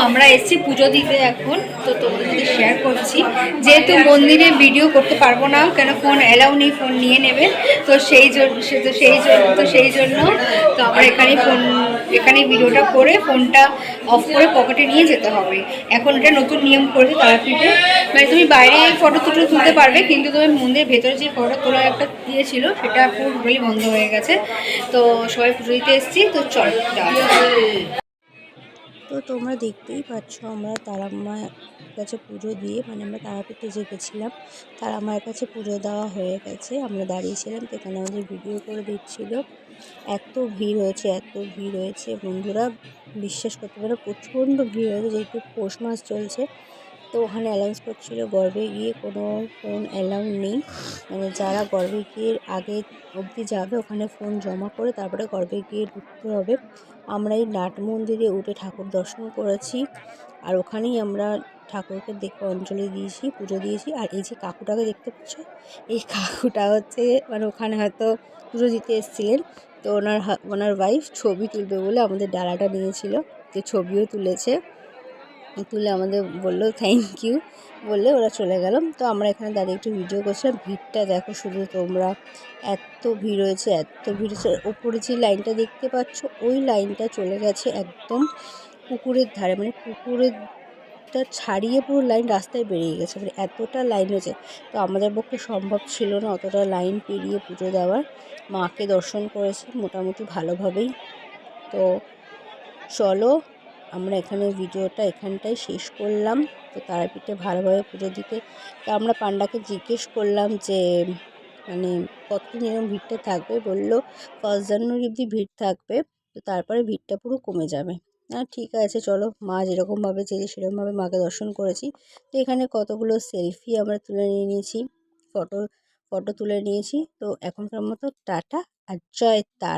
আমরা এসেছি পুজো দিতে এখন, তো তোমাদের সাথে শেয়ার করছি। যেহেতু মন্দিরে ভিডিও করতে পারবো না, কেন ফোন অ্যালাউ নেই, ফোন নিয়ে নেবে। তো সেই জন্য তো আমরা এখানেই ভিডিওটা করে ফোনটা অফ করে পকেটে নিয়ে যেতে হবে। এখন এটা নতুন নিয়ম করেছে তারাপীঠে, মানে তুমি বাইরে ফটো তুলতে পারবে, কিন্তু তুমি মন্দিরের ভেতরে যে ফটো তোলা একটা দিয়েছিল সেটা পুরোপুরি বন্ধ হয়ে গেছে। তো সবাই পুজো দিতে এসেছি, তো চল যাওয়া যাক। তো তোমরা দেখতেই পাচ্ছ আমরা তারা মায়ের কাছে পুজো দিয়ে, মানে আমরা তারাপীঠে যে গেছিলাম তারা মায়ের কাছে পুজো দেওয়া হয়ে গেছে। আমরা দাঁড়িয়েছিলাম, তো এখানে আমাদের ভিডিও করে দিচ্ছিল। এত ভিড় হয়েছে, এত ভিড় হয়েছে বন্ধুরা, বিশ্বাস করতে পারো প্রচণ্ড ভিড় হয়েছে, যেহেতু পৌষ মাস চলছে। তো ওখানে অ্যালাউন্স করছিল গর্ভে গিয়ে কোনো ফোন অ্যালাউ নেই, মানে যারা গর্ভে গিয়ে আগে অবধি যাবে ওখানে ফোন জমা করে তারপরে গর্ভে গিয়ে ঢুকতে হবে। আমরা এই নাট মন্দিরে উঠে ঠাকুর দর্শন করেছি, আর ওখানেই আমরা ঠাকুরকে দেখে অঞ্জলি দিয়েছি, পুজো দিয়েছি। আর এই যে কাকুটাকে দেখতে পাচ্ছ, এই কাকুটা হচ্ছে মানে ওখানে হয়তো পুজো দিতে এসেছিলেন, তো ওনার ওয়াইফ ছবি তুলবে বলে আমাদের ডালাটা নিয়েছিল, যে ছবিও তুলেছে। তুলে আমাদের বললো থ্যাংক ইউ বললে ওরা চলে গেল। তো আমরা এখানে দাঁড়িয়ে একটু ভিডিও করছিলাম। ভিড়টা দেখো শুধু তোমরা, এত ভিড় হয়েছে, এত ভিড় হয়েছে। ওপরে যে লাইনটা দেখতে পাচ্ছ ওই লাইনটা চলে গেছে একদম পুকুরের ধারে, মানে পুকুরেরটা ছাড়িয়ে পুরো লাইন রাস্তায় বেরিয়ে গেছে, মানে এতটা লাইন হয়েছে। তো আমাদের পক্ষে সম্ভব ছিল না অতটা লাইন পেরিয়ে পুজো দেওয়ার। মাকে দর্শন করেছি মোটামুটি ভালোভাবেই। তো চলো আমরা এখানে ভিডিওটা এখানটাই শেষ করলাম। তো তারাপীঠে ভালোভাবে পুজো দিতে, তো আমরা পান্ডাকে জিজ্ঞেস করলাম যে মানে কতদিন এরকম ভিড়টা থাকবে, বললো 1 জানুয়ারি অবধি ভিড় থাকবে, তো তারপরে ভিড়টা পুরো কমে যাবে। ঠিক আছে চলো, মা যেরকমভাবে চেয়েছে সেরকমভাবে মাকে দর্শন করেছি। তো এখানে কতগুলো সেলফি আমরা তুলে নিয়েছি, ফটো ফটো তুলে নিয়েছি। তো এখনকার মতো টাটা আর জয় তারা।